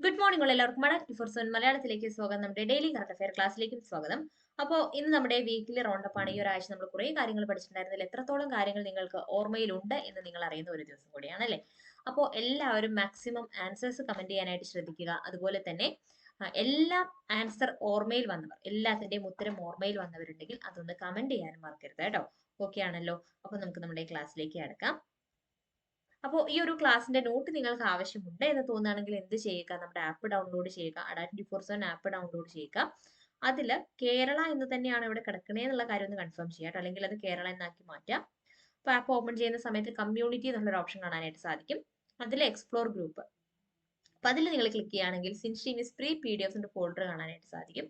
Good morning ഉള്ള എല്ലാവർക്കും മലയാളത്തിലേക്ക് സ്വാഗതം. നമ്മുടെ ഡെയിലി കറണ്ട് അഫയർ ക്ലാസ്സിലേക്കും സ്വാഗതം. അപ്പോൾ ഇന്ന് നമ്മുടെ വീക്കിലി റൗണ്ടപ്പ് ആണ്. ഈ ഒരാഴ്ച നമ്മൾ കുറേ കാര്യങ്ങൾ പഠിച്ചിട്ടുണ്ടായിരുന്നില്ല. എത്രത്തോളം കാര്യങ്ങൾ നിങ്ങൾക്ക് ഓർമ്മയിലുണ്ട് എന്ന് നിങ്ങൾ അറിയുന്ന ഒരു ദിവസം കൂടിയാണ് അല്ലേ? അപ്പോൾ എല്ലാവരും മാക്സിമം ആൻസേഴ്സ് കമന്റ് ചെയ്യാനായിട്ട് ശ്രദ്ധിക്കുക. അതുപോലെ തന്നെ എല്ലാ ആൻസർ ഓർമ്മയിൽ വന്നവർ, എല്ലാത്തിന്റെയും ഉത്തരം ഓർമ്മയിൽ വന്നവരുണ്ടെങ്കിൽ അതൊന്ന് കമന്റ് ചെയ്യാനും മറക്കരുത് കേട്ടോ. ഓക്കെ ആണല്ലോ? അപ്പൊ നമുക്ക് നമ്മുടെ ക്ലാസ്സിലേക്ക് അടുക്കാം. അപ്പോൾ ഈ ഒരു ക്ലാസ്സിന്റെ നോട്ട് നിങ്ങൾക്ക് ആവശ്യമുണ്ട് എന്ന് തോന്നുകയാണെങ്കിൽ എന്ത് ചെയ്യുക? നമ്മുടെ ആപ്പ് ഡൗൺലോഡ് ചെയ്യുക. അഡാ 24/7 ആപ്പ് ഡൗൺലോഡ് ചെയ്യുക. അതിൽ കേരള എന്ന് തന്നെയാണ് ഇവിടെ കിടക്കണേ എന്നുള്ള കാര്യം ഒന്ന് കൺഫേം ചെയ്യാം കേട്ടോ. അല്ലെങ്കിൽ അത് കേരള എന്നാക്കി മാറ്റാം. അപ്പോൾ ആപ്പ് ഓപ്പൺ ചെയ്യുന്ന സമയത്ത് കമ്മ്യൂണിറ്റി എന്നുള്ളൊരു ഓപ്ഷൻ കാണാനായിട്ട് സാധിക്കും. അതിൽ എക്സ്പ്ലോർ ഗ്രൂപ്പ്, അപ്പൊ അതിൽ നിങ്ങൾ ക്ലിക്ക് ചെയ്യുകയാണെങ്കിൽ സിൻസ്റ്റീനിയസ് ഫ്രീ PDFs ഫോൾഡർ കാണാനായിട്ട് സാധിക്കും.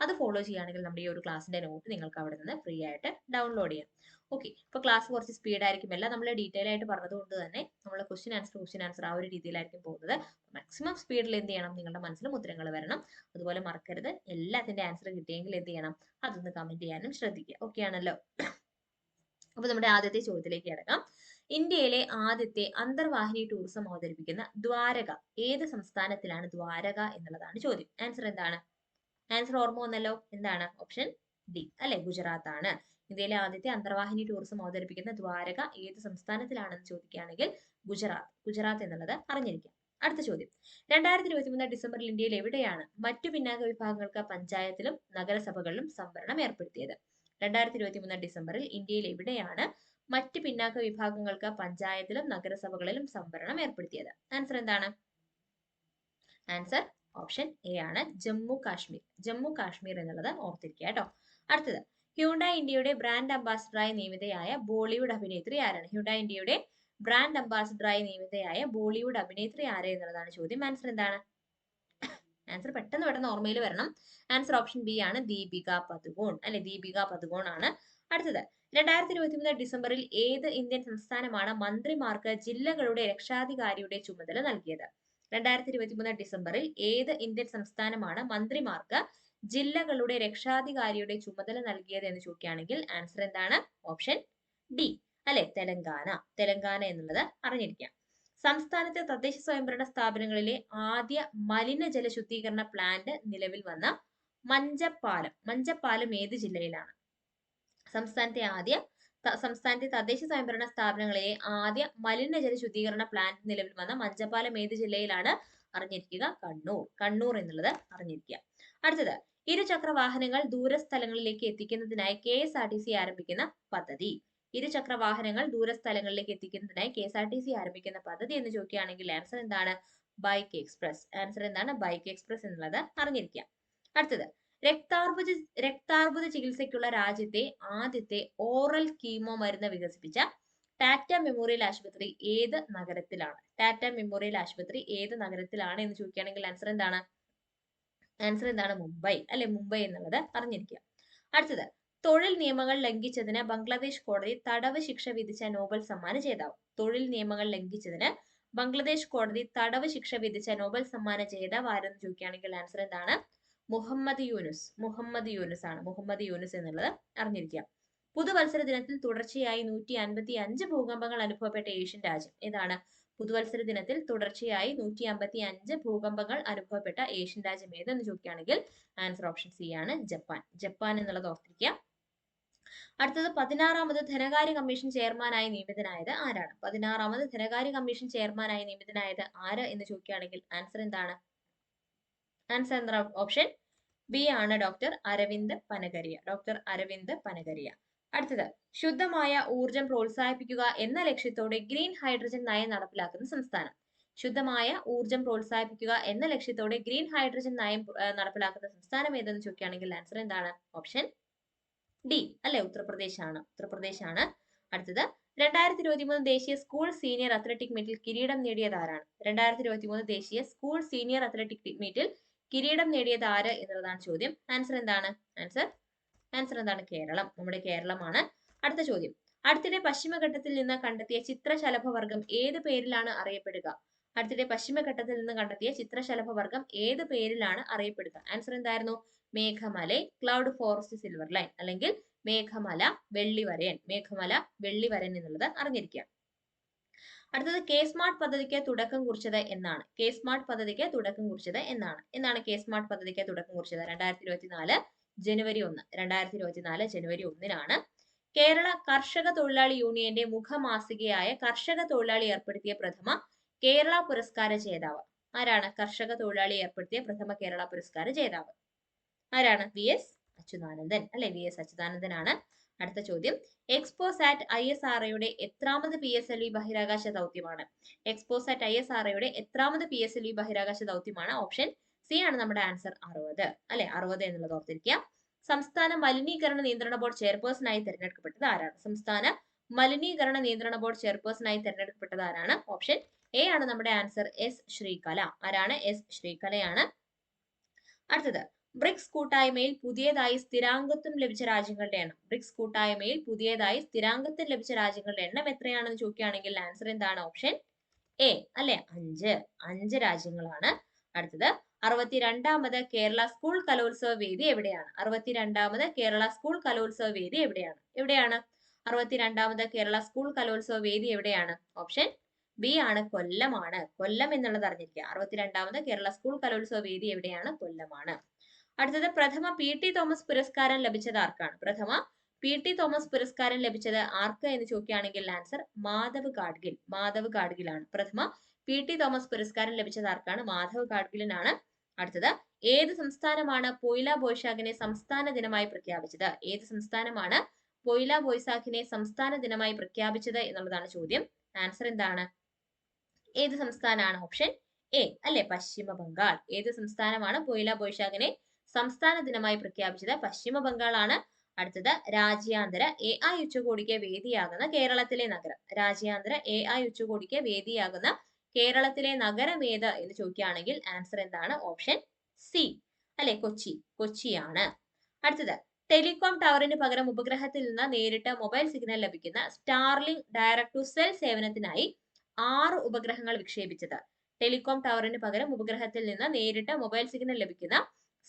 അത് ഫോളോ ചെയ്യുകയാണെങ്കിൽ നമ്മുടെ ഈ ഒരു ക്ലാസ്സിന്റെ നോട്ട് നിങ്ങൾക്ക് അവിടെ നിന്ന് ഫ്രീ ആയിട്ട് ഡൗൺലോഡ് ചെയ്യാം. ഓക്കെ, ഇപ്പൊ ക്ലാസ് കുറച്ച് സ്പീഡ് ആയിരിക്കും. എല്ലാം നമ്മൾ ഡീറ്റെയിൽ ആയിട്ട് പറഞ്ഞതുകൊണ്ട് തന്നെ നമ്മൾ ക്വസ്റ്റ്യൻ ആൻസർ ആ ഒരു രീതിയിലായിരിക്കും പോകുന്നത്. മാക്സിമം സ്പീഡിൽ എന്ത് ചെയ്യണം? നിങ്ങളുടെ മനസ്സിലും ഉത്തരങ്ങൾ വരണം. അതുപോലെ മറക്കരുത്, എല്ലാത്തിന്റെ ആൻസർ കിട്ടിയെങ്കിൽ എന്ത് ചെയ്യണം? അതൊന്ന് കമന്റ് ചെയ്യാനും ശ്രദ്ധിക്കുക. ഓക്കെ ആണല്ലോ? അപ്പൊ നമ്മുടെ ആദ്യത്തെ ചോദ്യത്തിലേക്ക് കിടക്കാം. ഇന്ത്യയിലെ ആദ്യത്തെ അന്തർവാഹിനി ടൂറിസം അവതരിപ്പിക്കുന്ന ദ്വാരക ഏത് സംസ്ഥാനത്തിലാണ്? ദ്വാരക എന്നുള്ളതാണ് ചോദ്യം. ആൻസർ എന്താണ്? ആൻസർ ഓർമ്മ വന്നല്ലോ. എന്താണ്? ഓപ്ഷൻ ഡി അല്ലെ, ഗുജറാത്ത് ആണ്. ഇന്ത്യയിലെ ആദ്യത്തെ അന്തർവാഹിനി ടൂറിസം അവതരിപ്പിക്കുന്ന ദ്വാരക ഏത് സംസ്ഥാനത്തിലാണെന്ന് ചോദിക്കുകയാണെങ്കിൽ ഗുജറാത്ത് എന്നുള്ളത് അറിഞ്ഞിരിക്കാം. അടുത്ത ചോദ്യം, 2023 ഡിസംബറിൽ ഇന്ത്യയിൽ എവിടെയാണ് മറ്റു പിന്നാക്ക വിഭാഗങ്ങൾക്ക് പഞ്ചായത്തിലും നഗരസഭകളിലും സംവരണം ഏർപ്പെടുത്തിയത്? 2023 ഡിസംബറിൽ ഇന്ത്യയിൽ എവിടെയാണ് മറ്റ് പിന്നാക്ക വിഭാഗങ്ങൾക്ക് പഞ്ചായത്തിലും നഗരസഭകളിലും സംവരണം ഏർപ്പെടുത്തിയത്? ആൻസർ എന്താണ്? ആൻസർ ഓപ്ഷൻ എ ആണ്, ജമ്മു കാശ്മീർ. ജമ്മു കാശ്മീർ എന്നുള്ളത് ഓർത്തിരിക്കുക കേട്ടോ. അടുത്തത്, ഹ്യുണ്ടായി ഇന്ത്യയുടെ ബ്രാൻഡ് അംബാസിഡറായി നിയമിതയായ ബോളിവുഡ് അഭിനേത്രി ആരാണ്? ഹ്യുണ്ടായി ഇന്ത്യയുടെ ബ്രാൻഡ് അംബാസിഡറായി നിയമിതയായ ബോളിവുഡ് അഭിനേത്രി ആരെ എന്നുള്ളതാണ് ചോദ്യം. ആൻസർ എന്താണ്? ആൻസർ പെട്ടെന്ന് ഓർമ്മയിൽ വരണം. ആൻസർ ഓപ്ഷൻ ബി ആണ്, ദീപിക പദുകോൺ അല്ലെ, ദീപിക പദുകോൺ ആണ്. അടുത്തത്, 2023 ഡിസംബറിൽ ഏത് ഇന്ത്യൻ സംസ്ഥാനമാണ് മന്ത്രിമാർക്ക് ജില്ലകളുടെ രക്ഷാധികാരിയുടെ ചുമതല നൽകിയത്? 2023 ഡിസംബറിൽ ഏത് ഇന്ത്യൻ സംസ്ഥാനമാണ് മന്ത്രിമാർക്ക് ജില്ലകളുടെ രക്ഷാധികാരിയുടെ ചുമതല നൽകിയത് എന്ന് ചോദിക്കുകയാണെങ്കിൽ ആൻസർ എന്താണ്? ഓപ്ഷൻ ഡി അല്ലെ, തെലങ്കാന എന്നുള്ളത് അറിഞ്ഞിരിക്കാം. സംസ്ഥാനത്തെ തദ്ദേശ സ്വയംഭരണ സ്ഥാപനങ്ങളിലെ ആദ്യ മലിനജല ശുദ്ധീകരണ പ്ലാന്റ് നിലവിൽ വന്ന മഞ്ചപ്പാലം ഏത് ജില്ലയിലാണ്? സംസ്ഥാനത്തെ തദ്ദേശ സ്വയംഭരണ സ്ഥാപനങ്ങളിലെ ആദ്യ മലിനജല ശുദ്ധീകരണ പ്ലാന്റ് നിലവിൽ വന്ന മഞ്ചപ്പാലം ഏത് ജില്ലയിലാണ്? അറിഞ്ഞിരിക്കുക, കണ്ണൂർ എന്നുള്ളത് അറിഞ്ഞിരിക്കുക. അടുത്തത്, ഇരുചക്ര വാഹനങ്ങൾ ദൂരസ്ഥലങ്ങളിലേക്ക് എത്തിക്കുന്നതിനായി KSRTC ആരംഭിക്കുന്ന പദ്ധതി. ഇരുചക്ര വാഹനങ്ങൾ ദൂരസ്ഥലങ്ങളിലേക്ക് എത്തിക്കുന്നതിനായി KSRTC ആരംഭിക്കുന്ന പദ്ധതി എന്ന് ചോദിക്കുകയാണെങ്കിൽ ആൻസർ എന്താണ്? Bike express. ആൻസർ എന്താണ്? ബൈക്ക് എക്സ്പ്രസ് എന്നുള്ളത് അറിഞ്ഞിരിക്കുക. അടുത്തത്, രക്താർബുദ ചികിത്സയ്ക്കുള്ള രാജ്യത്തെ ആദ്യത്തെ ഓറൽ കീമോ മരുന്ന് വികസിപ്പിച്ച ടാറ്റ മെമ്മോറിയൽ ആശുപത്രി ഏത് നഗരത്തിലാണ്? ടാറ്റ മെമ്മോറിയൽ ആശുപത്രി ഏത് നഗരത്തിലാണ് എന്ന് ചോദിക്കുകയാണെങ്കിൽ ആൻസർ എന്താണ്? ആൻസർ എന്താണ്? മുംബൈ അല്ലെ, മുംബൈ എന്നുള്ളത് അറിഞ്ഞിരിക്കുക. അടുത്തത്, തൊഴിൽ നിയമങ്ങൾ ലംഘിച്ചതിന് ബംഗ്ലാദേശ് കോടതി തടവ് ശിക്ഷ വിധിച്ച നോബൽ സമ്മാന ജേതാവ്. തൊഴിൽ നിയമങ്ങൾ ലംഘിച്ചതിന് ബംഗ്ലാദേശ് കോടതി തടവ് ശിക്ഷ വിധിച്ച നോബൽ സമ്മാന ജേതാവ് ആരെന്ന് ചോദിക്കുകയാണെങ്കിൽ ആൻസർ എന്താണ്? മുഹമ്മദ് യൂനുസ് ആണ്. മുഹമ്മദ് യൂനുസ് എന്നുള്ളത് അറിഞ്ഞിരിക്കുക. പുതുവത്സര ദിനത്തിൽ തുടർച്ചയായി 155 ഭൂകമ്പങ്ങൾ അനുഭവപ്പെട്ട ഏഷ്യൻ രാജ്യം ഏതാണ്? പുതുവത്സര ദിനത്തിൽ തുടർച്ചയായി 155 ഭൂകമ്പങ്ങൾ അനുഭവപ്പെട്ട ഏഷ്യൻ രാജ്യം ഏതെന്ന് ചോദിക്കുകയാണെങ്കിൽ ആൻസർ ഓപ്ഷൻ സി ആണ്, ജപ്പാൻ എന്നുള്ളത് ഓർത്തിരിക്കുക. അടുത്തത്, 16ാമത് ധനകാര്യ കമ്മീഷൻ ചെയർമാനായി നിയമിതനായത് ആരാണ്? 16ാമത് ധനകാര്യ കമ്മീഷൻ ചെയർമാനായി നിയമിതനായത് ആര് എന്ന് ചോദിക്കുകയാണെങ്കിൽ ആൻസർ എന്താണ്? ആൻസർ എന്താ? ഓപ്ഷൻ ബി ആണ്, ഡോക്ടർ അരവിന്ദ് പനഗരിയ. അടുത്തത്, ശുദ്ധമായ ഊർജം പ്രോത്സാഹിപ്പിക്കുക എന്ന ലക്ഷ്യത്തോടെ ഗ്രീൻ ഹൈഡ്രജൻ നയം നടപ്പിലാക്കുന്ന സംസ്ഥാനം. ശുദ്ധമായ ഊർജം പ്രോത്സാഹിപ്പിക്കുക എന്ന ലക്ഷ്യത്തോടെ ഗ്രീൻ ഹൈഡ്രജൻ നയം നടപ്പിലാക്കുന്ന സംസ്ഥാനം ഏതെന്ന് ചോദിക്കുകയാണെങ്കിൽ ആൻസർ എന്താണ്? ഓപ്ഷൻ ഡി അല്ലെ, ഉത്തർപ്രദേശ് ആണ്. അടുത്തത്, 2023 ദേശീയ സ്കൂൾ സീനിയർ അത്ലറ്റിക് മീറ്റിൽ കിരീടം നേടിയത് ആരാണ്? 2023 ദേശീയ സ്കൂൾ സീനിയർ അത്ലറ്റിക് മീറ്റിൽ കിരീടം നേടിയത് ആര് എന്നുള്ളതാണ് ചോദ്യം. ആൻസർ എന്താണ്? ആൻസർ എന്താണ്? കേരളം. നമ്മുടെ കേരളമാണ്. അടുത്ത ചോദ്യം, അടുത്തിടെ പശ്ചിമഘട്ടത്തിൽ നിന്ന് കണ്ടെത്തിയ ചിത്രശലഭവർഗം ഏത് പേരിലാണ് അറിയപ്പെടുക? അടുത്തിടെ പശ്ചിമഘട്ടത്തിൽ നിന്ന് കണ്ടെത്തിയ ചിത്രശലഭവർഗം ഏത് പേരിലാണ് അറിയപ്പെടുക? ആൻസർ എന്തായിരുന്നു? Meghamalai, cloud forest silver line അല്ലെങ്കിൽ മേഘമല വെള്ളിവരയൻ എന്നുള്ളത് അറിഞ്ഞിരിക്കുക. അടുത്തത് കെ സ്മാർട്ട് പദ്ധതിക്ക് തുടക്കം കുറിച്ചത് എന്നാണ്. കെ സ്മാർട്ട് പദ്ധതിക്ക് തുടക്കം കുറിച്ചത് എന്നാണ് കെ സ്മാർട്ട് പദ്ധതിക്ക് തുടക്കം കുറിച്ചത്? 2024 ജനുവരി 1. 2024 ജനുവരി 1-നാണ് കേരള കർഷക തൊഴിലാളി യൂണിയന്റെ മുഖമാസികയായ കർഷക തൊഴിലാളി ഏർപ്പെടുത്തിയ പ്രഥമ കേരള പുരസ്കാര ജേതാവ് ആരാണ്? കർഷക തൊഴിലാളി ഏർപ്പെടുത്തിയ പ്രഥമ കേരള പുരസ്കാര ജേതാവ് ആരാണ്? വി എസ് അച്യുതാനന്ദൻ അല്ലെ? വി എസ് അച്യുതാനന്ദനാണ്. അടുത്ത ചോദ്യം, എക്സ്പോസാറ്റ് ISROയുടെ എത്രാമത് PSLV ബഹിരാകാശ ദൗത്യമാണ്? എക്സ്പോസാറ്റ് ISROയുടെ എത്രാമത് PSLV ബഹിരാകാശ ദൗത്യമാണ്? ഓപ്ഷൻ സി ആണ് നമ്മുടെ ആൻസർ 60 അല്ലെ? 60 എന്നുള്ളത് ഓർത്തിരിക്കുക. സംസ്ഥാന മലിനീകരണ നിയന്ത്രണ ബോർഡ് ചെയർപേഴ്സണായി തിരഞ്ഞെടുക്കപ്പെട്ടത് ആരാണ്? സംസ്ഥാന മലിനീകരണ നിയന്ത്രണ ബോർഡ് ചെയർപേഴ്സണായി തിരഞ്ഞെടുക്കപ്പെട്ടത് ആരാണ്? ഓപ്ഷൻ എ ആണ് നമ്മുടെ ആൻസർ, എസ് ശ്രീകല. ആരാണ്? എസ് ശ്രീകലയാണ്. അടുത്തത്, ബ്രിക്സ് കൂട്ടായ്മയിൽ പുതിയതായി സ്ഥിരാംഗത്വം ലഭിച്ച രാജ്യങ്ങളുടെ എണ്ണം. ബ്രിക്സ് കൂട്ടായ്മയിൽ പുതിയതായി സ്ഥിരാംഗത്വം ലഭിച്ച രാജ്യങ്ങളുടെ എണ്ണം എത്രയാണെന്ന് ചോദിക്കുകയാണെങ്കിൽ ആൻസർ എന്താണ്? ഓപ്ഷൻ എ അല്ലെ? 5 രാജ്യങ്ങളാണ്. അടുത്തത്, 62ാമത് കേരള സ്കൂൾ കലോത്സവ വേദി എവിടെയാണ്? 62ാമത് കേരള സ്കൂൾ കലോത്സവ വേദി എവിടെയാണ്? 62ാമത് കേരള സ്കൂൾ കലോത്സവ വേദി എവിടെയാണ്? ഓപ്ഷൻ ബി ആണ്, കൊല്ലമാണ്. കൊല്ലം എന്നുള്ളത് അറിഞ്ഞിരിക്കുക. 62ാമത് കേരള സ്കൂൾ കലോത്സവ വേദി എവിടെയാണ്? കൊല്ലമാണ്. അടുത്തത്, പ്രഥമ PT തോമസ് പുരസ്കാരം ലഭിച്ചത് ആർക്കാണ്? പ്രഥമ PT തോമസ് പുരസ്കാരം ലഭിച്ചത് ആർക്ക് എന്ന് ചോദിക്കുകയാണെങ്കിൽ ആൻസർ മാധവ് ഗാഡ്ഗിൽ. മാധവ് ഗാഡ്ഗിലാണ്. പ്രഥമ PT തോമസ് പുരസ്കാരം ലഭിച്ചത് ആർക്കാണ്? മാധവ് ഗാഡ്ഗിലിനാണ്. അടുത്തത്, ഏത് സംസ്ഥാനമാണ് പൊയ്ല ബോയ്ശാഖിനെ സംസ്ഥാന ദിനമായി പ്രഖ്യാപിച്ചത്? ഏത് സംസ്ഥാനമാണ് പൊയ്ല ബോയ്ശാഖിനെ സംസ്ഥാന ദിനമായി പ്രഖ്യാപിച്ചത് എന്നുള്ളതാണ് ചോദ്യം. ആൻസർ എന്താണ്? ഏത് സംസ്ഥാനമാണ്? ഓപ്ഷൻ എ അല്ലെ? പശ്ചിമ ബംഗാൾ. ഏത് സംസ്ഥാനമാണ് പൊയ്ല ബോയ്ശാഖിനെ സംസ്ഥാന ദിനമായി പ്രഖ്യാപിച്ചത്? പശ്ചിമ ബംഗാളാണ്. അടുത്തത്, രാജ്യാന്തര AI ഉച്ചകോടിക്ക് വേദിയാകുന്ന കേരളത്തിലെ നഗരം. രാജ്യാന്തര AI ഉച്ചകോടിക്ക് വേദിയാകുന്ന കേരളത്തിലെ നഗരം ഏത് എന്ന് ചോദിക്കുകയാണെങ്കിൽ ആൻസർ എന്താണ്? ഓപ്ഷൻ സി അല്ലെ? കൊച്ചിയാണ്. അടുത്തത്, ടെലികോം ടവറിന് പകരം ഉപഗ്രഹത്തിൽ നിന്ന് നേരിട്ട് മൊബൈൽ സിഗ്നൽ ലഭിക്കുന്ന സ്റ്റാർലിങ്ക് ഡയറക്ട് ടു സെൽ സേവനത്തിനായി 6 ഉപഗ്രഹങ്ങൾ വിക്ഷേപിച്ചത്. ടെലികോം ടവറിന് പകരം ഉപഗ്രഹത്തിൽ നിന്ന് നേരിട്ട് മൊബൈൽ സിഗ്നൽ ലഭിക്കുന്ന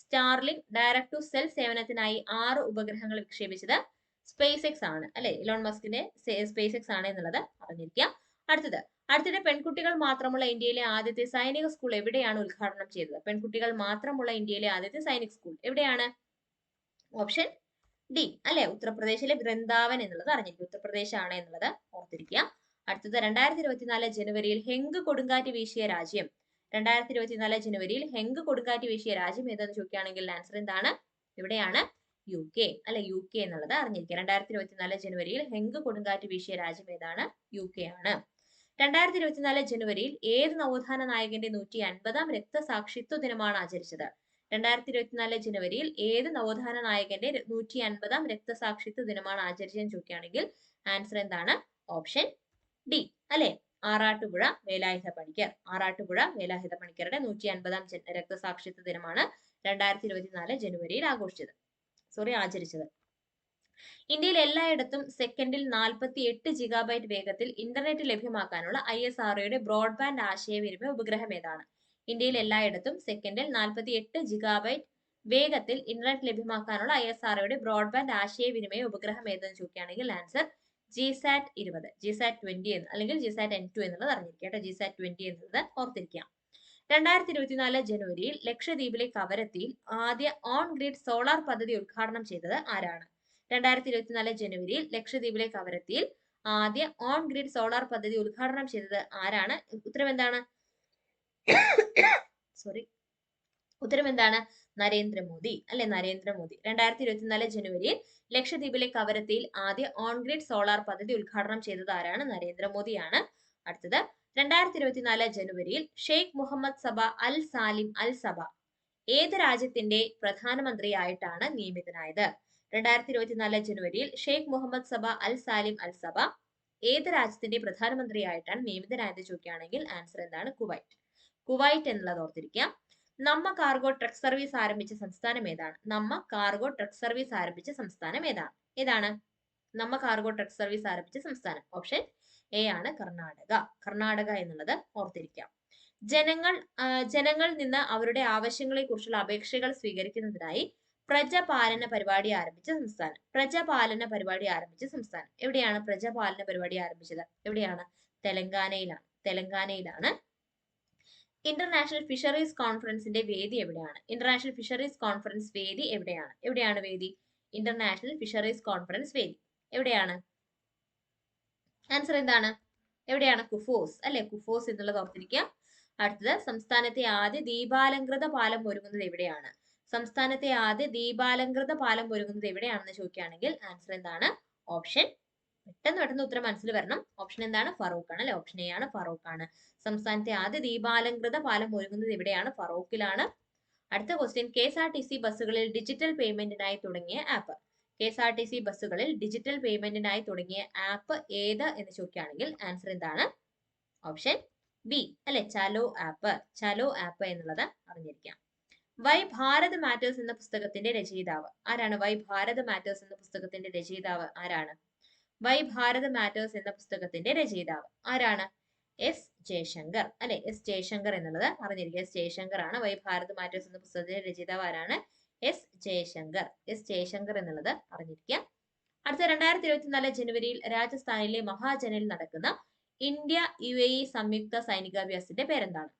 സ്റ്റാർലിങ്ക് ഡയറക്ട് ടു സെൽ സേവനത്തിനായി 6 ഉപഗ്രഹങ്ങൾ വിക്ഷേപിച്ചത് സ്പേസ് എക്സ് ആണ് അല്ലെ? ഇലോൺ മസ്കിന്റെ സ്പേസ് എക്സ് ആണ് എന്നുള്ളത് അറിഞ്ഞിരിക്കുക. അടുത്തിടെ പെൺകുട്ടികൾ മാത്രമുള്ള ഇന്ത്യയിലെ ആദ്യത്തെ സൈനിക സ്കൂൾ എവിടെയാണ് ഉദ്ഘാടനം ചെയ്തത്? പെൺകുട്ടികൾ മാത്രമുള്ള ഇന്ത്യയിലെ ആദ്യത്തെ സൈനിക് സ്കൂൾ എവിടെയാണ്? ഓപ്ഷൻ ഡി അല്ലെ? ഉത്തർപ്രദേശിലെ വൃന്ദാവൻ എന്നുള്ളത് അറിഞ്ഞിരിക്കും. ഉത്തർപ്രദേശ് ആണ് എന്നുള്ളത് ഓർത്തിരിക്കുക. അടുത്തത്, 2024 ജനുവരിയിൽ ഹെങ്ക് കൊടുങ്കാറ്റ് വീശിയ രാജ്യം. 2024 ജനുവരിയിൽ ഹെങ്ക് കൊടുങ്കാറ്റ് വീശിയ രാജ്യം ഏതെന്ന് ചോദിക്കുകയാണെങ്കിൽ ആൻസർ എന്താണ്? എവിടെയാണ്? UK അല്ലെ? UK എന്നുള്ളത് അറിഞ്ഞിരിക്കുക. 2024 ജനുവരിയിൽ ഹെങ്ക് കൊടുങ്കാറ്റ് വീശിയ രാജ്യം ഏതാണ്? UK ആണ്. 2024 ജനുവരിയിൽ ഏത് നവോത്ഥാന നായകന്റെ 150ാം രക്തസാക്ഷിത്വ ദിനമാണ് ആചരിച്ചത്? 2024 ജനുവരിയിൽ ഏത് നവോത്ഥാന നായകന്റെ 150ാം രക്തസാക്ഷിത്വ ദിനമാണ് ആചരിച്ചതെന്ന് ചോദിക്കുകയാണെങ്കിൽ ആൻസർ എന്താണ്? ഓപ്ഷൻ ഡി അല്ലെ? ആറാട്ടുപുഴ വേലായുധ പണിക്കർ. ആറാട്ടുപുഴ വേലായുധ പണിക്കരുടെ 150ാം രക്തസാക്ഷിത്വ ദിനമാണ് 2024 ജനുവരിയിൽ ആചരിച്ചത്. ഇന്ത്യയിൽ എല്ലായിടത്തും സെക്കൻഡിൽ 48 GB വേഗത്തിൽ ഇന്റർനെറ്റ് ലഭ്യമാക്കാനുള്ള ISROയുടെ ബ്രോഡ്ബാൻഡ് ആശയവിനിമയ ഉപഗ്രഹം ഏതാണ്? ഇന്ത്യയിൽ എല്ലായിടത്തും സെക്കൻഡിൽ 48 GB വേഗത്തിൽ ഇന്റർനെറ്റ് ലഭ്യമാക്കാനുള്ള ISROയുടെ ബ്രോഡ്ബാൻഡ് ആശയവിനിമയ ഉപഗ്രഹം ഏതെന്ന് ചോദിക്കുകയാണെങ്കിൽ ആൻസർ GSAT 20, GSAT 20 അല്ലെങ്കിൽ GSAT N2 എന്നുള്ളത് അറിഞ്ഞിരിക്കുക. GSAT 20 എന്നുള്ളത് ഓർത്തിരിക്കുക. 2024 ജനുവരിയിൽ ലക്ഷദ്വീപിലെ കവരത്തിയിൽ ആദ്യ ഓൺ ഗ്രിഡ് സോളാർ പദ്ധതി ഉദ്ഘാടനം ചെയ്തത് ആരാണ്? 2024 ജനുവരിയിൽ ലക്ഷദ്വീപിലെ കവരത്തിയിൽ ആദ്യ ഓൺ ഗ്രിഡ് സോളാർ പദ്ധതി ഉദ്ഘാടനം ചെയ്തത് ആരാണ്? ഉത്തരം എന്താണ്? നരേന്ദ്രമോദി അല്ലെ? നരേന്ദ്രമോദി. 2024 ജനുവരിയിൽ ലക്ഷദ്വീപിലെ കവരത്തിയിൽ ആദ്യ ഓൺ ഗ്രിഡ് സോളാർ പദ്ധതി ഉദ്ഘാടനം ചെയ്തത് ആരാണ്? നരേന്ദ്രമോദിയാണ്. അടുത്തത്, 2024 ജനുവരിയിൽ ഷെയ്ഖ് മുഹമ്മദ് സബ അൽ സാലിം അൽ സബ ഏത് രാജ്യത്തിന്റെ പ്രധാനമന്ത്രിയായിട്ടാണ് നിയമിതനായത്? 2024 ജനുവരിയിൽ ഷെയ്ഖ് മുഹമ്മദ് സബ അൽ സാലിം അൽ സബ ഏത് രാജ്യത്തിന്റെ പ്രധാനമന്ത്രിയായിട്ടാണ് നിയമിതനായത് ചോദിക്കുകയാണെങ്കിൽ ആൻസർ എന്താണ്? കുവൈറ്റ് എന്നുള്ളത് ഓർത്തിരിക്കുക. നമ്മ കാർഗോ ട്രക്ക് സർവീസ് ആരംഭിച്ച സംസ്ഥാനം ഏതാണ്? നമ്മ കാർഗോ ട്രക്ക് സർവീസ് ആരംഭിച്ച സംസ്ഥാനം ഏതാണ്? നമ്മ കാർഗോ ട്രക്ക് സർവീസ് ആരംഭിച്ച സംസ്ഥാനം ഓപ്ഷൻ എ ആണ്, കർണാടക എന്നുള്ളത് ഓർത്തിരിക്കാം. ജനങ്ങൾ നിന്ന് അവരുടെ ആവശ്യങ്ങളെ കുറിച്ചുള്ള അപേക്ഷകൾ സ്വീകരിക്കുന്നതിനായി പ്രജപാലന പരിപാടി ആരംഭിച്ച സംസ്ഥാനം. എവിടെയാണ് പ്രജപാലന പരിപാടി ആരംഭിച്ചത്? എവിടെയാണ്? തെലങ്കാനയിലാണ്. ഇന്റർനാഷണൽ ഫിഷറീസ് കോൺഫറൻസിന്റെ വേദി എവിടെയാണ്? ഇന്റർനാഷണൽ ഫിഷറീസ് കോൺഫറൻസ് വേദി എവിടെയാണ് വേദി? ഇന്റർനാഷണൽ ഫിഷറീസ് കോൺഫറൻസ് വേദി എവിടെയാണ്? ആൻസർ എന്താണ്? എവിടെയാണ്? കുഫോസ് അല്ലെ? കുഫോസ് എന്നുള്ളത് ഓർത്തിരിക്കുക. അടുത്തത്, സംസ്ഥാനത്തെ ആദ്യ ദീപാലംകൃത പാലം ഒരുങ്ങുന്നത് എവിടെയാണ്? സംസ്ഥാനത്തെ ആദ്യ ദീപാലംകൃത പാലം ഒരുങ്ങുന്നത് എവിടെയാണെന്ന് ചോദിക്കുകയാണെങ്കിൽ ആൻസർ എന്താണ്? ഓപ്ഷൻ, പെട്ടെന്ന് ഉത്തരം മനസ്സിൽ വരണം. ഓപ്ഷൻ എന്താണ്? ഫറൂഖ് ആണ് അല്ലെ? ഓപ്ഷൻ എ ആണ്, ഫറൂഖ് ആണ്. സംസ്ഥാനത്തെ ആദ്യ ദീപാലംകൃത പാലം ഒരുങ്ങുന്നത് എവിടെയാണ്? ഫറൂഖിലാണ്. അടുത്ത ക്വസ്റ്റ്യൻ, KSRTC ബസ്സുകളിൽ ഡിജിറ്റൽ പേയ്മെന്റിനായി തുടങ്ങിയ ആപ്പ്. KSRTC ബസ്സുകളിൽ ഡിജിറ്റൽ പേയ്മെന്റിനായി തുടങ്ങിയ ആപ്പ് ഏത് എന്ന് ചോദിക്കുകയാണെങ്കിൽ ആൻസർ എന്താണ്? ഓപ്ഷൻ ബി അല്ലെ? ചലോ ആപ്പ് എന്നുള്ളത് അറിഞ്ഞിരിക്കാം. വൈ ഭാരത് മാറ്റേഴ്സ് എന്ന പുസ്തകത്തിന്റെ രചയിതാവ് ആരാണ്? വൈ ഭാരത് മാറ്റേഴ്സ് എന്ന പുസ്തകത്തിന്റെ രചയിതാവ് ആരാണ്? വൈ ഭാരത് മാറ്റേഴ്സ് എന്ന പുസ്തകത്തിന്റെ രചയിതാവ് ആരാണ്? എസ് ജയശങ്കർ അല്ലെ? എസ് ജയശങ്കർ എന്നുള്ളത് അറിഞ്ഞിരിക്കുക. എസ് ജയശങ്കർ ആണ് വൈ ഭാരത് മാറ്റേഴ്സ് എന്ന പുസ്തകത്തിന്റെ രചയിതാവ്. ആരാണ്? എസ് ജയശങ്കർ എന്നുള്ളത് അറിഞ്ഞിരിക്കുക. അടുത്ത 2024 ജനുവരിയിൽ രാജസ്ഥാനിലെ മഹാജനിൽ നടക്കുന്ന ഇന്ത്യ UAE സംയുക്ത സൈനികാഭ്യാസത്തിന്റെ പേരെന്താണ്?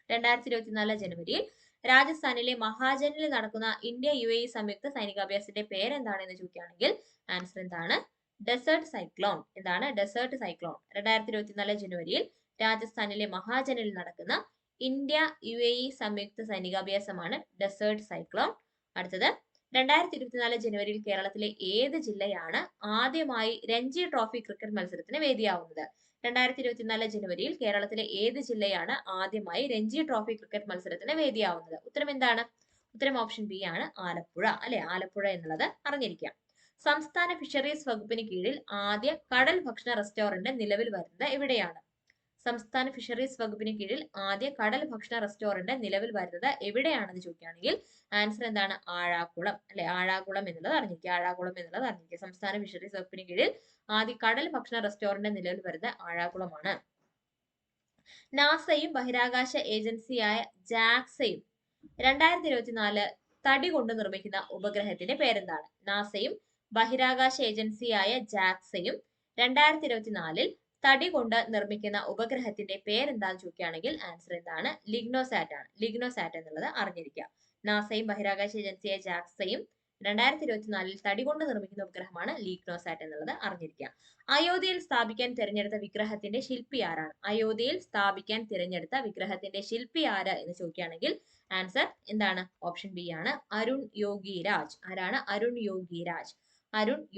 2024 ജനുവരിയിൽ രാജസ്ഥാനിലെ മഹാജനിൽ നടക്കുന്ന ഇന്ത്യ UAE സംയുക്ത സൈനികാഭ്യാസത്തിന്റെ പേരെന്താണെന്ന് ചോദിക്കുകയാണെങ്കിൽ ആൻസർ എന്താണ്? Desert cyclone. എന്താണ്? Desert cyclone. 2024 ജനുവരിയിൽ രാജസ്ഥാനിലെ മഹാജനിൽ നടക്കുന്ന ഇന്ത്യ UAE സംയുക്ത സൈനികാഭ്യാസമാണ് ഡെസേർട്ട് സൈക്ലോൺ. അടുത്തത്, 2024 ജനുവരിയിൽ കേരളത്തിലെ ഏത് ജില്ലയാണ് ആദ്യമായി രഞ്ജി ട്രോഫി ക്രിക്കറ്റ് മത്സരത്തിന് വേദിയാവുന്നത്? 2024 ജനുവരിയിൽ കേരളത്തിലെ ഏത് ജില്ലയാണ് ആദ്യമായി രഞ്ജി ട്രോഫി ക്രിക്കറ്റ് മത്സരത്തിന് വേദിയാവുന്നത്? ഉത്തരം എന്താണ്? ഉത്തരം ഓപ്ഷൻ ബി ആണ്, ആലപ്പുഴ അല്ലെ? ആലപ്പുഴ എന്നുള്ളത് അറിഞ്ഞിരിക്കാം. സംസ്ഥാന ഫിഷറീസ് വകുപ്പിന് കീഴിൽ ആദ്യ കടൽ ഭക്ഷണ റെസ്റ്റോറന്റ് നിലവിൽ വരുന്നത് എവിടെയാണ്? സംസ്ഥാന ഫിഷറീസ് വകുപ്പിന് കീഴിൽ ആദ്യ കടൽ ഭക്ഷണ റെസ്റ്റോറന്റ് നിലവിൽ വരുന്നത് എവിടെയാണെന്ന് ചോദിക്കുകയാണെങ്കിൽ ആൻസർ എന്താണ്? ആഴാകുളം അല്ലെ? ആഴാകുളം എന്നുള്ളത് അറിഞ്ഞിരിക്കുക. സംസ്ഥാന ഫിഷറീസ് വകുപ്പിന് കീഴിൽ ആദ്യ കടൽ ഭക്ഷണ റെസ്റ്റോറന്റ് നിലവിൽ വരുന്നത് ആഴാകുളമാണ്. നാസയും ബഹിരാകാശ ഏജൻസിയായ ജാക്സയും 2024 തടി കൊണ്ട് നിർമ്മിക്കുന്ന ഉപഗ്രഹത്തിന്റെ പേരെന്താണ്? നാസയും ബഹിരാകാശ ഏജൻസിയായ ജാക്സയും 2024 തടി കൊണ്ട് നിർമ്മിക്കുന്ന ഉപഗ്രഹത്തിന്റെ പേരെന്താന്ന് ചോദിക്കുകയാണെങ്കിൽ ആൻസർ എന്താണ്? ലിഗ്നോസാറ്റ് ആണ്. ലിഗ്നോസാറ്റ് എന്നുള്ളത് അറിഞ്ഞിരിക്കുക. നാസയും ബഹിരാകാശ ഏജൻസിയായ ജാക്സയും 2024 തടി കൊണ്ട് നിർമ്മിക്കുന്ന ഉപഗ്രഹമാണ് ലിഗ്നോസാറ്റ് എന്നുള്ളത് അറിഞ്ഞിരിക്കുക. അയോധ്യയിൽ സ്ഥാപിക്കാൻ തിരഞ്ഞെടുത്ത വിഗ്രഹത്തിന്റെ ശില്പി ആരാണ്? അയോധ്യയിൽ സ്ഥാപിക്കാൻ തിരഞ്ഞെടുത്ത വിഗ്രഹത്തിന്റെ ശില്പി ആര് എന്ന് ചോദിക്കുകയാണെങ്കിൽ ആൻസർ എന്താണ്? ഓപ്ഷൻ ബി ആണ്, അരുൺ യോഗി രാജ്. ആരാണ്? അരുൺ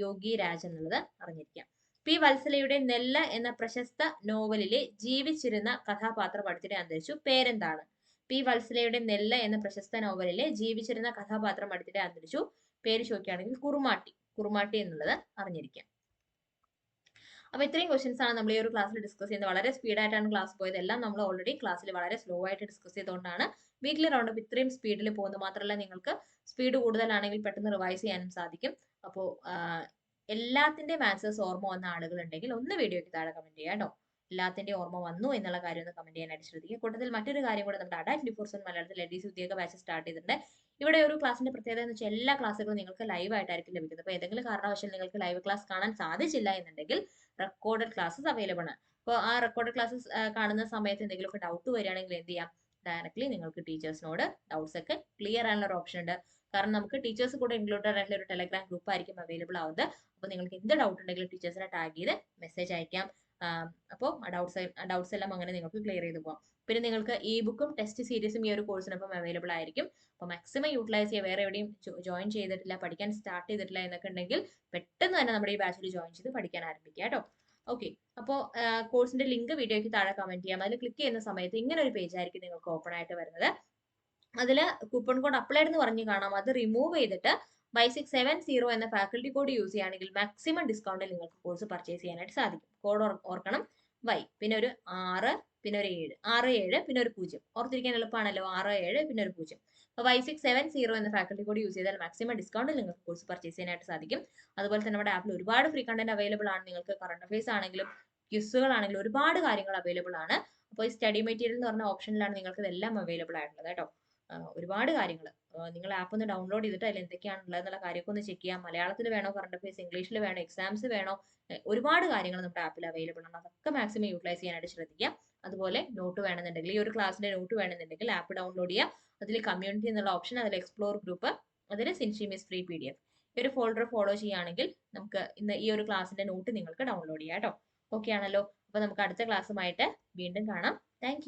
യോഗി രാജ് എന്നുള്ളത് അറിഞ്ഞിരിക്കാം. പി വത്സലയുടെ നെല്ല് എന്ന പ്രശസ്ത നോവലിലെ ജീവിച്ചിരുന്ന കഥാപാത്രം അടുത്തിടെ അന്തരിച്ചു. പേരെന്താണ്? പി വത്സലയുടെ നെല്ല് എന്ന പ്രശസ്ത നോവലിലെ ജീവിച്ചിരുന്ന കഥാപാത്രം അടുത്തിടെ അന്തരിച്ചു. പേര് ചോദിക്കുകയാണെങ്കിൽ കുറുമാട്ടി എന്നുള്ളത് അറിഞ്ഞിരിക്കാം. അപ്പൊ ഇത്രയും ക്വസ്റ്റ്യൻസ് ആണ് നമ്മൾ ഈ ഒരു ക്ലാസ്സിൽ ഡിസ്കസ് ചെയ്യുന്നത്. വളരെ സ്പീഡായിട്ടാണ് ക്ലാസ് പോയത്. എല്ലാം നമ്മൾ ഓൾറെഡി ക്ലാസ്സിൽ വളരെ സ്ലോ ആയിട്ട് ഡിസ്കസ് ചെയ്തുകൊണ്ടാണ് വീക്ക്ലി റൗണ്ട് അപ്പ് ഇത്രയും സ്പീഡിൽ പോകുന്നത്. മാത്രമല്ല നിങ്ങൾക്ക് സ്പീഡ് കൂടുതലാണെങ്കിൽ പെട്ടെന്ന് റിവൈസ് ചെയ്യാനും സാധിക്കും. അപ്പോൾ എല്ലാത്തിന്റെയും ആൻസേഴ്സ് ഓർമ്മ വന്ന ആളുകൾ ഉണ്ടെങ്കിൽ ഒന്ന് വീഡിയോയ്ക്ക് താഴെ കമന്റ് ചെയ്യാം കേട്ടോ. എല്ലാത്തിന്റെയും ഓർമ്മ വന്നു എന്നുള്ള കാര്യം ഒന്ന് കമന്റ് ചെയ്യാനായിട്ട് ശ്രദ്ധിക്കുക. കൂട്ടത്തിൽ മറ്റൊരു കാര്യം കൂടെ നമ്മുടെ അഡാ 24/7 മലയാളത്തിൽ LDC ഉദ്യോഗ ബാച്ച് സ്റ്റാർട്ട് ചെയ്തിട്ടുണ്ട്. ഇവിടെ ഒരു ക്ലാസ്സിന്റെ പ്രത്യേകത എന്ന് വെച്ചാൽ എല്ലാ ക്ലാസ്സുകളും നിങ്ങൾക്ക് ലൈവ് ആയിട്ടായിരിക്കും ലഭിക്കുന്നത്. അപ്പോൾ ഏതെങ്കിലും കാരണവശാൽ നിങ്ങൾക്ക് ലൈവ് ക്ലാസ് കാണാൻ സാധിച്ചില്ല എന്നുണ്ടെങ്കിൽ റെക്കോർഡഡ് ക്ലാസ്സസ് അവൈലബിൾ ആണ്. അപ്പോൾ ആ റെക്കോർഡഡ് ക്ലാസ്സസ് കാണുന്ന സമയത്ത് എന്തെങ്കിലുമൊക്കെ ഡൗട്ട് വരികയാണെങ്കിൽ എന്ത് ചെയ്യാം? ഡയറക്ട്ലി നിങ്ങൾക്ക് ടീച്ചേഴ്സിനോട് ഡൗട്ട്സ് ഒക്കെ ക്ലിയർ ആനുള്ള ഒരു ഓപ്ഷൻ ഉണ്ട്. കാരണം നമുക്ക് ടീച്ചേഴ്സ് കൂടെ ഇൻക്ലൂഡഡ് ആയിട്ടുള്ള ഒരു ടെലഗ്രാം ഗ്രൂപ്പ് ആയിരിക്കും അവൈലബിൾ ആവുന്നത്. അപ്പോൾ നിങ്ങൾക്ക് എന്ത് ഡൗട്ട് ഉണ്ടെങ്കിലും ടീച്ചേഴ്സിനെ ടാഗ് ചെയ്ത് മെസ്സേജ് അയക്കാം. അപ്പോൾ ഡൗട്ട്സ് എല്ലാം അങ്ങനെ നിങ്ങൾക്ക് ക്ലിയർ ചെയ്ത് പോകാം. പിന്നെ നിങ്ങൾക്ക് ഇ ബുക്കും ടെസ്റ്റ് സീരീസും ഈ ഒരു കോഴ്സിനൊപ്പം അവൈലബിൾ ആയിരിക്കും. അപ്പോൾ മാക്സിമം യൂട്ടിലൈസ് ചെയ്യുക. വേറെ എവിടെയും ജോയിൻ ചെയ്തിട്ടില്ല, പഠിക്കാൻ സ്റ്റാർട്ട് ചെയ്തിട്ടില്ല എന്നൊക്കെ ഉണ്ടെങ്കിൽ പെട്ടെന്ന് തന്നെ നമ്മുടെ ഈ ബാച്ചിൽ ജോയിൻ ചെയ്ത് പഠിക്കാൻ ആരംഭിക്കുക കേട്ടോ. ഓക്കെ, അപ്പോൾ കോഴ്സിന്റെ ലിങ്ക് വീഡിയോയ്ക്ക് താഴെ കമന്റ് ചെയ്യാം. അതിൽ ക്ലിക്ക് ചെയ്യുന്ന സമയത്ത് ഇങ്ങനെ ഒരു പേജ് ആയിരിക്കും നിങ്ങൾക്ക് ഓപ്പൺ ആയിട്ട് വരുന്നത്. അതിൽ കൂപ്പൺ കോഡ് അപ്ലൈഡ് എന്ന് പറഞ്ഞ് കാണാം. അത് റിമൂവ് ചെയ്തിട്ട് Y670 എന്ന ഫാക്കൽറ്റി കോഡ് യൂസ് ചെയ്യുകയാണെങ്കിൽ മാക്സിമം ഡിസ്കൗണ്ടിൽ നിങ്ങൾക്ക് കോഴ്സ് പർച്ചേസ് ചെയ്യാനായിട്ട് സാധിക്കും. കോഡ് ഓർക്കണം, Y പിന്നെ ഒരു 6 പിന്നെ ഒരു 7 67 പിന്നെ ഒരു 0. ഓർത്തിരിക്കാൻ എളുപ്പമാണല്ലോ, 67 പിന്നെ ഒരു 0. അപ്പോൾ Y670 എന്ന ഫാക്കൽറ്റി കോഡ് യൂസ് ചെയ്താൽ മാക്സിമം ഡിസ്കൗണ്ടിൽ നിങ്ങൾക്ക് കോഴ്സ് പർച്ചേസ് ചെയ്യാനായിട്ട് സാധിക്കും. അതുപോലെ തന്നെ നമ്മുടെ ആപ്പിൽ ഒരുപാട് ഫ്രീ കണ്ടന്റ് അവൈലബിൾ ആണ്. നിങ്ങൾക്ക് കറണ്ട് അഫയേഴ്സ് ആണെങ്കിലും ക്വിസുകളാണെങ്കിലും ഒരുപാട് കാര്യങ്ങൾ അവൈലബിൾ ആണ്. അപ്പോൾ ഈ സ്റ്റഡി മെറ്റീരിയൽ എന്ന് പറഞ്ഞ ഓപ്ഷനിലാണ് നിങ്ങൾക്ക് ഇതെല്ലാം അവൈലബിൾ ആയിട്ടുള്ളത് കേട്ടോ. ഒരുപാട് കാര്യങ്ങൾ നിങ്ങൾ ആപ്പ് ഒന്ന് ഡൗൺലോഡ് ചെയ്തിട്ട് അതിൽ എന്തൊക്കെയാണുള്ളത് എന്നുള്ള കാര്യമൊക്കെ ഒന്ന് ചെക്ക് ചെയ്യാം. മലയാളത്തിൽ വേണോ, കറണ്ട് അഫയേഴ്സ് ഇംഗ്ലീഷിൽ വേണോ, എക്സാംസ് വേണോ, ഒരുപാട് കാര്യങ്ങൾ നമ്മുടെ ആപ്പിൽ അവൈലബിൾ ആണ്. അതൊക്കെ മാക്സിമം യൂട്ടിലൈസ് ചെയ്യാനായിട്ട് ശ്രദ്ധിക്കാം. അതുപോലെ നോട്ട് വേണമെന്നുണ്ടെങ്കിൽ, ഈ ഒരു ക്ലാസ്സിന്റെ നോട്ട് വേണമെന്നുണ്ടെങ്കിൽ ആപ്പ് ഡൗൺലോഡ് ചെയ്യുക. അതിൽ കമ്മ്യൂണിറ്റി എന്നുള്ള ഓപ്ഷൻ, അതിൽ എക്സ്പ്ലോർ ഗ്രൂപ്പ്, അതിൽ സിൻഷി മിസ് ഫ്രീ PDF, ഈ ഒരു ഫോൾഡർ ഫോളോ ചെയ്യുകയാണെങ്കിൽ നമുക്ക് ഇന്ന് ഈ ഒരു ക്ലാസ്സിന്റെ നോട്ട് നിങ്ങൾക്ക് ഡൗൺലോഡ് ചെയ്യാം കേട്ടോ. ഓക്കെ ആണല്ലോ. അപ്പൊ നമുക്ക് അടുത്ത ക്ലാസ്സുമായിട്ട് വീണ്ടും കാണാം. താങ്ക്